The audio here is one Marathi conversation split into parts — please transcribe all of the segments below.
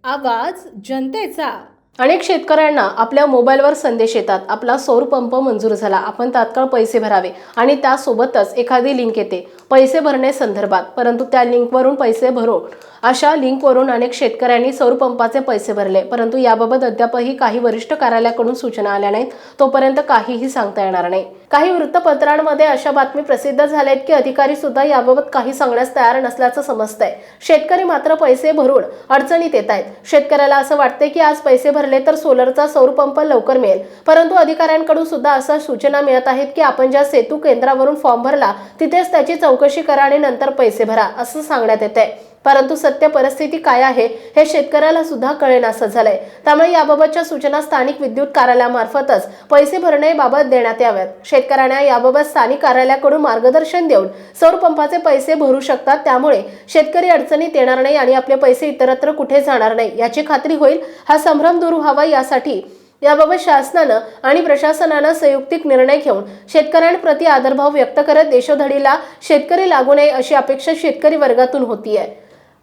आवाज जनतेचा। अनेक शेतकऱ्यांना आपल्या मोबाईलवर संदेश येतात, आपला सौर पंप मंजूर झाला, आपण तात्काळ पैसे भरावे आणि त्यासोबतच एखादी लिंक येते पैसे भरणे संदर्भात। परंतु त्या लिंकवरून पैसे भरून अशा लिंकवरून अनेक शेतकऱ्यांनी सौर पंपाचे पैसे भरले, परंतु याबाबत अद्यापही काही वरिष्ठ कार्यालयाकडून सूचना आल्या नाहीत। तोपर्यंत काहीही सांगता येणार नाही। काही वृत्तपत्रांमध्ये अशा बातमी प्रसिद्ध झाल्यात की अधिकारी सुद्धा याबाबत काही सांगण्यास तयार नसल्याचं समजतंय। शेतकरी मात्र पैसे भरून अडचणीत येत आहेत। शेतकऱ्याला असं वाटतंय की आज पैसे भरले तर सोलरचा सौर पंप लवकर मिळेल, परंतु अधिकाऱ्यांकडून सुद्धा अशा सूचना मिळत आहेत की आपण ज्या सेतू केंद्रावरून फॉर्म भरला तिथेच त्याची चौकशी करा आणि नंतर पैसे भरा असं सांगण्यात येतंय। परंतु सत्य परिस्थिती काय आहे हे शेतकऱ्याला सुद्धा कळेनासं झालंय। त्यामुळे याबाबतच्या सूचना स्थानिक विद्युत कार्यालयामार्फतच पैसे भरण्याबाबत देण्यात याव्यात। शेतकऱ्यांना याबाबत स्थानिक कार्यालयाकडून मार्गदर्शन देऊन सौर पंपाचे पैसे भरू शकतात। त्यामुळे शेतकरी अडचणीत येणार नाही आणि आपले पैसे इतरत्र कुठे जाणार नाही याची खात्री होईल। हा संभ्रम दूर व्हावा यासाठी याबाबत शासनानं आणि प्रशासनानं संयुक्तिक निर्णय घेऊन शेतकऱ्यांप्रती आदरभाव व्यक्त करत देशोधडीला शेतकरी लागू नये अशी अपेक्षा शेतकरी वर्गातून होतीये।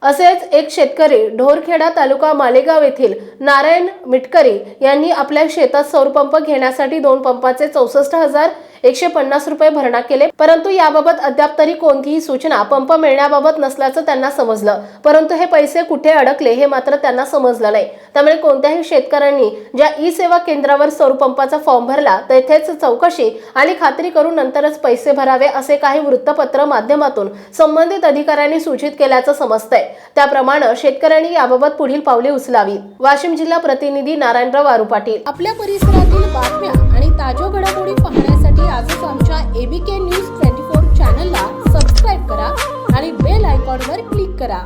असेच एक शेतकरी ढोरखेडा तालुका मालेगाव येथील नारायण मिटकरी यांनी आपल्या शेतात सौर पंप घेण्यासाठी 2 पंपाचे 64,150 रुपये भरणा केले, परंतु याबाबत अद्याप तरी कोणतीही सूचना पंप मिळण्याबाबत नसल्याचं त्यांना समजलं। परंतु हे पैसे कुठे अडकले हे मात्र त्यांना समजलं नाही। त्यामुळे कोणत्याही शेतकऱ्यांनी ज्या ई सेवा केंद्रावर सौर पंपाचा फॉर्म भरला तेथेच चौकशी आणि खात्री करून नंतरच पैसे भरावे असे काही वृत्तपत्र माध्यमातून संबंधित अधिकाऱ्यांनी सूचित केल्याचं समजतंय। त्याप्रमाणे शेतकऱ्यांनी याबाबत पुढील पावले उचलावी। वाशिम जिल्हा प्रतिनिधी नारायणराव वारू पाटील। आपल्या परिसरातील बातम्या आणि ताज्या घडामोडी पाहण्यासाठी आजच आमच्या ABK न्यूज 24 चॅनलला सबस्क्राईब करा आणि बेल आयकॉनवर क्लिक करा।